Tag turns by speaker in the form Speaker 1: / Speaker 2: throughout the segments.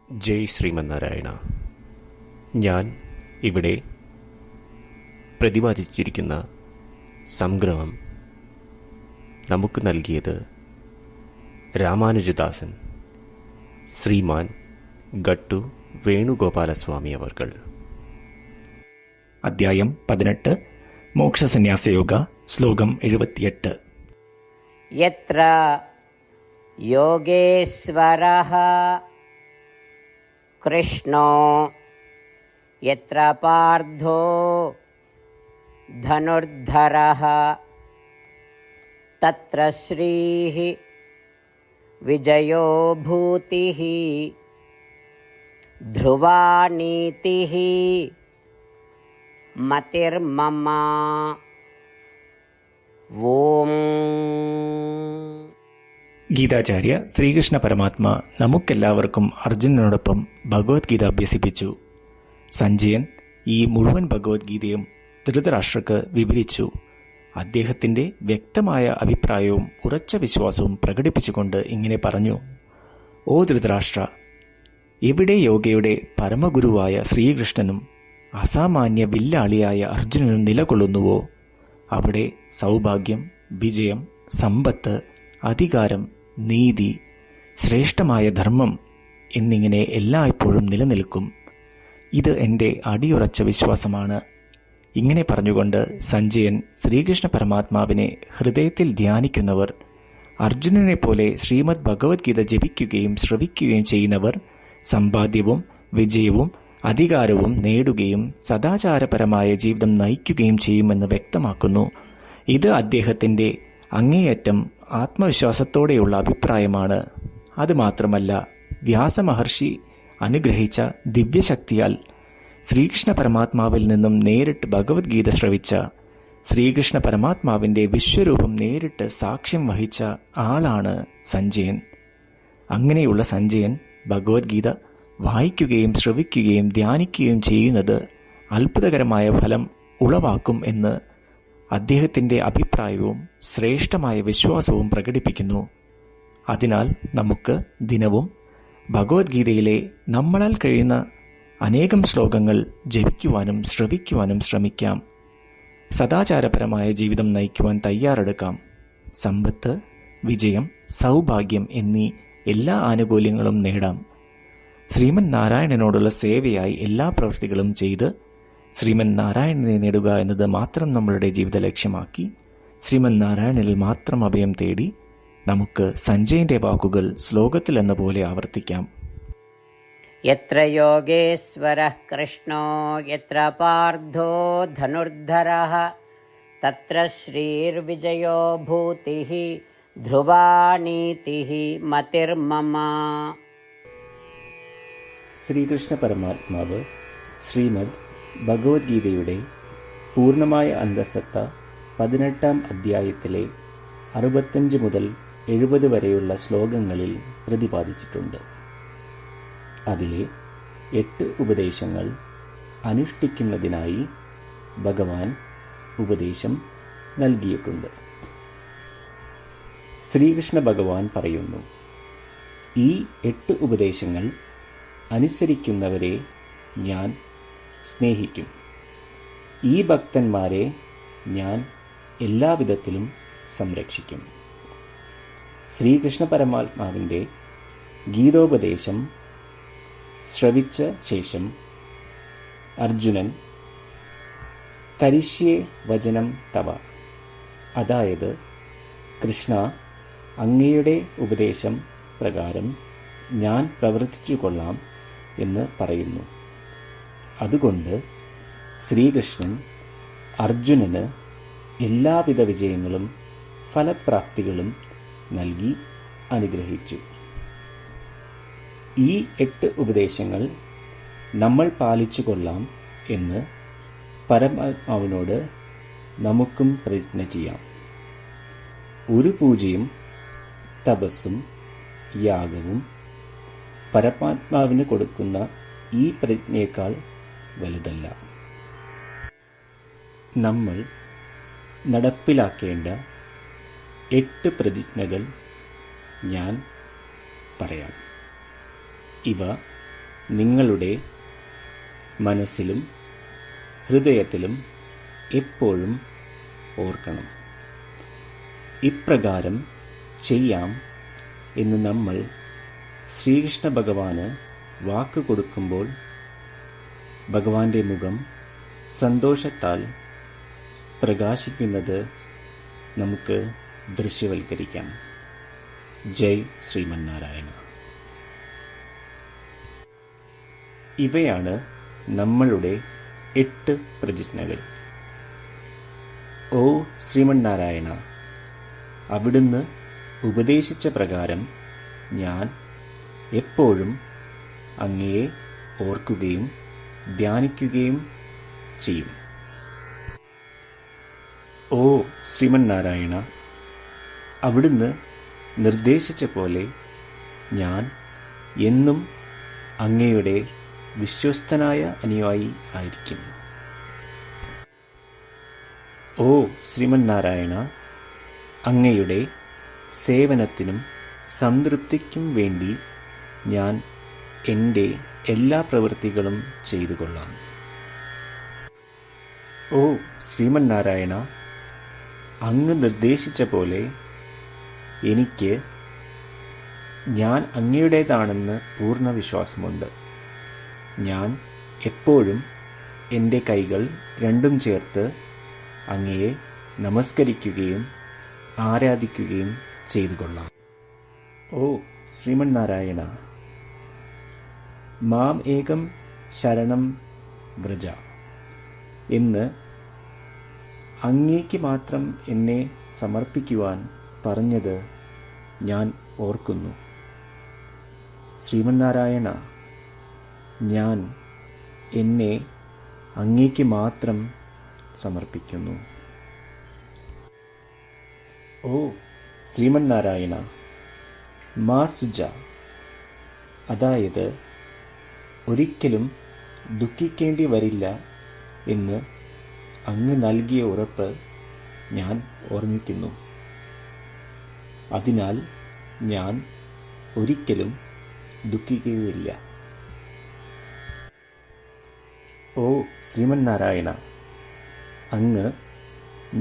Speaker 1: ജയ് ശ്രീമന്നാരായണ. ഞാൻ ഇവിടെ പ്രതിപാദിച്ചിരിക്കുന്ന സംഗ്രഹം നമുക്ക് നൽകിയത് രാമാനുജദാസൻ ശ്രീമാൻ ഗട്ടു വേണുഗോപാലസ്വാമി അവർകൾ.
Speaker 2: അധ്യായം 18 മോക്ഷസന്യാസയോഗ. ശ്ലോകം 78.
Speaker 3: യത്ര യോഗേശ്വരഃ കൃഷ്ണോ യത്ര പാർത്ഥോ ധനുർധരഃ തത്ര ശ്രീഃ വിജയോ ഭൂതിഃ ധ്രുവാ നീതിഃ മതിർമമ. ഓം.
Speaker 2: ഗീതാചാര്യ ശ്രീകൃഷ്ണ പരമാത്മ നമുക്കെല്ലാവർക്കും അർജുനനോടൊപ്പം ഭഗവത്ഗീത അഭ്യസിപ്പിച്ചു. സഞ്ജയൻ ഈ മുഴുവൻ ഭഗവത്ഗീതയും ധൃതരാഷ്ട്രക്ക് വിവരിച്ചു. അദ്ദേഹത്തിൻ്റെ വ്യക്തമായ അഭിപ്രായവും ഉറച്ച വിശ്വാസവും പ്രകടിപ്പിച്ചുകൊണ്ട് ഇങ്ങനെ പറഞ്ഞു: ഓ ധൃതരാഷ്ട്ര, എവിടെ യോഗയുടെ പരമഗുരുവായ ശ്രീകൃഷ്ണനും അസാമാന്യ വില്ലാളിയായ അർജുനനും നിലകൊള്ളുന്നുവോ അവിടെ സൗഭാഗ്യം, വിജയം, സമ്പത്ത്, അധികാരം, നീതി, ശ്രേഷ്ഠമായ ധർമ്മം എന്നിങ്ങനെ എല്ലായ്പ്പോഴും നിലനിൽക്കും. ഇത് എൻ്റെ അടിയുറച്ച വിശ്വാസമാണ്. ഇങ്ങനെ പറഞ്ഞുകൊണ്ട് സഞ്ജയൻ ശ്രീകൃഷ്ണ പരമാത്മാവിനെ ഹൃദയത്തിൽ ധ്യാനിക്കുന്നവർ, അർജുനനെ പോലെ ശ്രീമദ് ഭഗവത്ഗീത ജപിക്കുകയും ശ്രവിക്കുകയും ചെയ്യുന്നവർ സമ്പാദ്യവും വിജയവും അധികാരവും നേടുകയും സദാചാരപരമായ ജീവിതം നയിക്കുകയും ചെയ്യുമെന്ന് വ്യക്തമാക്കുന്നു. ഇത് അദ്ദേഹത്തിൻ്റെ അങ്ങേയറ്റം ആത്മവിശ്വാസത്തോടെയുള്ള അഭിപ്രായമാണ്. അതുമാത്രമല്ല, വ്യാസമഹർഷി അനുഗ്രഹിച്ച ദിവ്യശക്തിയാൽ ശ്രീകൃഷ്ണ പരമാത്മാവിൽ നിന്നും നേരിട്ട് ഭഗവത്ഗീത ശ്രവിച്ച, ശ്രീകൃഷ്ണ പരമാത്മാവിൻ്റെ വിശ്വരൂപം നേരിട്ട് സാക്ഷ്യം വഹിച്ച ആളാണ് സഞ്ജയൻ. അങ്ങനെയുള്ള സഞ്ജയൻ ഭഗവത്ഗീത വായിക്കുകയും ശ്രവിക്കുകയും ധ്യാനിക്കുകയും ചെയ്യുന്നത് അത്ഭുതകരമായ ഫലം ഉളവാക്കും എന്ന് അദ്ദേഹത്തിൻ്റെ അഭിപ്രായവും ശ്രേഷ്ഠമായ വിശ്വാസവും പ്രകടിപ്പിക്കുന്നു. അതിനാൽ നമുക്ക് ദിനവും ഭഗവത്ഗീതയിലെ നമ്മളാൽ കഴിയുന്ന അനേകം ശ്ലോകങ്ങൾ ജപിക്കുവാനും ശ്രവിക്കുവാനും ശ്രമിക്കാം. സദാചാരപരമായ ജീവിതം നയിക്കുവാൻ തയ്യാറെടുക്കാം. സമ്പത്ത്, വിജയം, സൗഭാഗ്യം എന്നീ എല്ലാ ആനുകൂല്യങ്ങളും നേടാം. ശ്രീമൻ നാരായണനോടുള്ള സേവയായി എല്ലാ പ്രവൃത്തികളും ചെയ്ത് ശ്രീമൻ നാരായണനെ നേടുക എന്നത് മാത്രം നമ്മളുടെ ജീവിത ലക്ഷ്യമാക്കി ശ്രീമൻ നാരായണനിൽ മാത്രം അഭയം തേടി നമുക്ക് സഞ്ജയന്റെ വാക്കുകൾ ശ്ലോകത്തിൽ എന്ന പോലെ ആവർത്തിക്കാം.
Speaker 3: യത്ര യോഗേശ്വരഃ കൃഷ്ണോ യത്ര പാർത്ഥോ ധനുർധരഃ തത്ര ശ്രീർവിജയോ ഭൂതിഃ ധ്രുവാ നീതിഃ മതിർമമ.
Speaker 2: ശ്രീകൃഷ്ണ പരമാത്മാവ് ശ്രീമദ് ഭഗവത്ഗീതയുടെ പൂർണ്ണമായ അന്തസത്ത 18-ാം അധ്യായത്തിലെ 65 മുതൽ 70 വരെയുള്ള ശ്ലോകങ്ങളിൽ പ്രതിപാദിച്ചിട്ടുണ്ട്. അതിലെ 8 ഉപദേശങ്ങൾ അനുഷ്ഠിക്കുന്നതിനായി ഭഗവാൻ ഉപദേശം നൽകിയിട്ടുണ്ട്. ശ്രീകൃഷ്ണ ഭഗവാൻ പറയുന്നു: ഈ 8 ഉപദേശങ്ങൾ അനുസരിക്കുന്നവരെ ഞാൻ സ്നേഹിക്കും. ഈ ഭക്തന്മാരെ ഞാൻ എല്ലാവിധത്തിലും സംരക്ഷിക്കും. ശ്രീകൃഷ്ണ പരമാത്മാവിൻ്റെ ഗീതോപദേശം ശ്രവിച്ച ശേഷം അർജുനൻ കരിഷ്യേ വചനം തവ, അതായത് കൃഷ്ണ, അങ്ങയുടെ ഉപദേശം പ്രകാരം ഞാൻ പ്രവർത്തിച്ചു കൊള്ളാം എന്ന് പറയുന്നു. അതുകൊണ്ട് ശ്രീകൃഷ്ണൻ അർജുനന് എല്ലാവിധ വിജയങ്ങളും ഫലപ്രാപ്തികളും നൽകി അനുഗ്രഹിച്ചു. ഈ 8 ഉപദേശങ്ങൾ നമ്മൾ പാലിച്ചു കൊള്ളാം എന്ന് പരമാത്മാവിനോട് നമുക്കും പ്രതിജ്ഞ ചെയ്യാം. ഒരു പൂജയും തപസ്സും യാഗവും പരമാത്മാവിന് കൊടുക്കുന്ന ഈ പ്രതിജ്ഞയേക്കാൾ വലുതല്ല. നമ്മൾ നടപ്പിലാക്കേണ്ട 8 പ്രതിജ്ഞകൾ ഞാൻ പറയാം. ഇവ നിങ്ങളുടെ മനസ്സിലും ഹൃദയത്തിലും എപ്പോഴും ഓർക്കണം. ഇപ്രകാരം ചെയ്യാം എന്ന് നമ്മൾ ശ്രീകൃഷ്ണ ഭഗവാന് വാക്ക് കൊടുക്കുമ്പോൾ ഭഗവാന്റെ മുഖം സന്തോഷത്താൽ പ്രകാശിക്കുന്നത് നമുക്ക് ദൃശ്യവൽക്കരിക്കാം. ജയ് ശ്രീമന്നാരായണ. ഇവയാണ് നമ്മളുടെ 8 പ്രതിജ്ഞകൾ. ഓ ശ്രീമന്നാരായണ, അവിടുന്ന് ഉപദേശിച്ച പ്രകാരം ഞാൻ എപ്പോഴും അങ്ങയെ ഓർക്കുകയും ധ്യാനിക്കുകയും ചെയ്യും. ഓ ശ്രീമന്നാരായണ, അവിടുന്ന് നിർദ്ദേശിച്ച പോലെ ഞാൻ എന്നും അങ്ങയുടെ വിശ്വസ്തനായ അനുയായി ആയിരിക്കും. ഓ ശ്രീമന്നാരായണ, അങ്ങയുടെ സേവനത്തിനും സംതൃപ്തിക്കും വേണ്ടി ഞാൻ എൻ്റെ എല്ലാ പ്രവൃത്തികളും ചെയ്തു കൊള്ളാം. ഓ ശ്രീമന്നാരായണ, അങ്ങ് നിർദ്ദേശിച്ച പോലെ എനിക്ക് ഞാൻ അങ്ങയുടേതാണെന്ന് പൂർണ്ണ വിശ്വാസമുണ്ട്. ഞാൻ എപ്പോഴും എൻ്റെ കൈകൾ രണ്ടും ചേർത്ത് അങ്ങയെ നമസ്കരിക്കുകയും ആരാധിക്കുകയും ചെയ്തു കൊള്ളാം. ഓ ശ്രീമന്നാരായണ, മാം ഏകം ശരണം വ്രജ എന്ന് അങ്ങേക്ക് മാത്രം എന്നെ സമർപ്പിക്കുവാൻ പറഞ്ഞത് ഞാൻ ഓർക്കുന്നു. ശ്രീമന്നാരായണ, ഞാൻ എന്നെ അങ്ങേക്ക് മാത്രം സമർപ്പിക്കുന്നു. ഓ ശ്രീമന്നാരായണ, മാ സുജ, അതായത് ഒരിക്കലും ദുഃഖിക്കേണ്ടി വരില്ല എന്ന് അങ്ങ് നൽകിയ ഉറപ്പ് ഞാൻ ഓർമ്മിക്കുന്നു. അതിനാൽ ഞാൻ ഒരിക്കലും ദുഃഖിക്കുകയില്ല. ഓ ശ്രീമന്നാരായണ, അങ്ങ്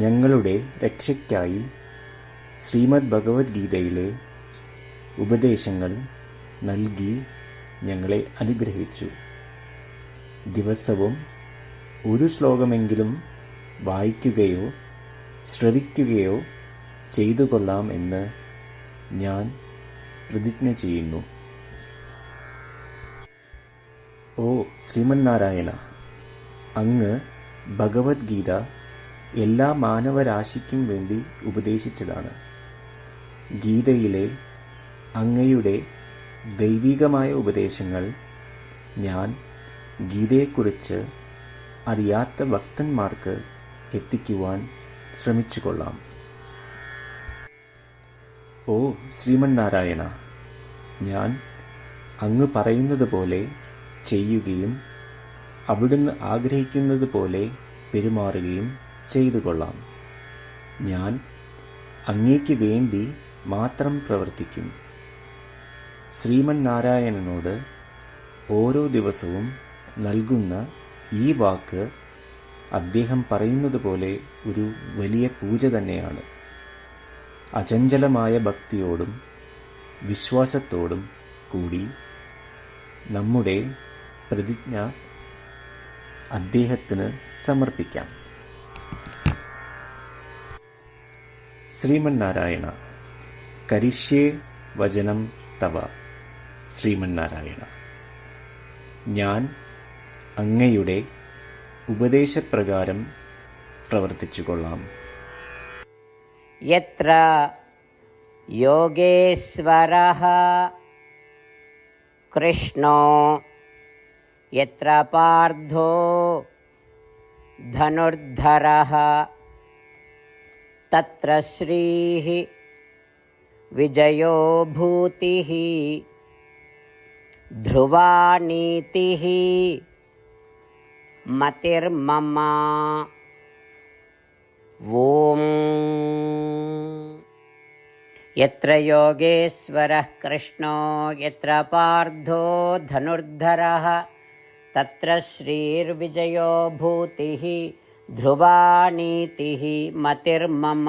Speaker 2: ഞങ്ങളുടെ രക്ഷയ്ക്കായി ശ്രീമദ് ഭഗവത്ഗീതയിലെ ഉപദേശങ്ങൾ നൽകി ഞങ്ങളെ അനുഗ്രഹിച്ചു. ദിവസവും ഒരു ശ്ലോകമെങ്കിലും വായിക്കുകയോ ശ്രവിക്കുകയോ ചെയ്തു കൊള്ളാം എന്ന് ഞാൻ പ്രതിജ്ഞ ചെയ്യുന്നു. ഓ ശ്രീമന്നാരായണ, അങ്ങ് ഭഗവത്ഗീത എല്ലാ മാനവരാശിക്കും വേണ്ടി ഉപദേശിച്ചതാണ്. ഗീതയിലെ അങ്ങയുടെ ദൈവികമായ ഉപദേശങ്ങൾ ഞാൻ ഗീതയെക്കുറിച്ച് അറിയാത്ത ഭക്തന്മാർക്ക് എത്തിക്കുവാൻ ശ്രമിച്ചുകൊള്ളാം. ഓ ശ്രീമന്നാരായണ, ഞാൻ അങ്ങ് പറയുന്നത് പോലെ ചെയ്യുകയും അവിടുന്ന് ആഗ്രഹിക്കുന്നത് പോലെ പെരുമാറുകയും ചെയ്തു കൊള്ളാം. ഞാൻ അങ്ങേക്ക് വേണ്ടി മാത്രം പ്രവർത്തിക്കും. ശ്രീമന്നാരായണനോട് ഓരോ ദിവസവും നൽകുന്ന ഈ വാക്ക് അദ്ദേഹം പറയുന്നത് പോലെ ഒരു വലിയ പൂജ തന്നെയാണ്. അചഞ്ചലമായ ഭക്തിയോടും വിശ്വാസത്തോടും കൂടി നമ്മുടെ പ്രതിജ്ഞ അദ്ദേഹത്തിന് സമർപ്പിക്കാം. ശ്രീമന്നാരായണ, കരിഷ്യേ വചനം തവ. ശ്രീമന്നാരായണ, ഞാൻ അങ്ങയുടെ ഉപദേശപ്രകാരം പ്രവർത്തിച്ചുകൊള്ളാം.
Speaker 3: യത്ര യോഗേശ്വരഃ കൃഷ്ണോ യത്ര പാർത്ഥോ ധനുർധരഃ തത്ര ശ്രീഃ വിജയോ ഭൂതിഃ ധ്രുവാ നീതിഃ മതിർമമ. ഓം. यत्र योगेश्वरः कृष्णो यत्र पार्थो धनुर्धरः तत्र श्रीर्विजयो भूतिः ध्रुवा नीतिः मतिर्मम।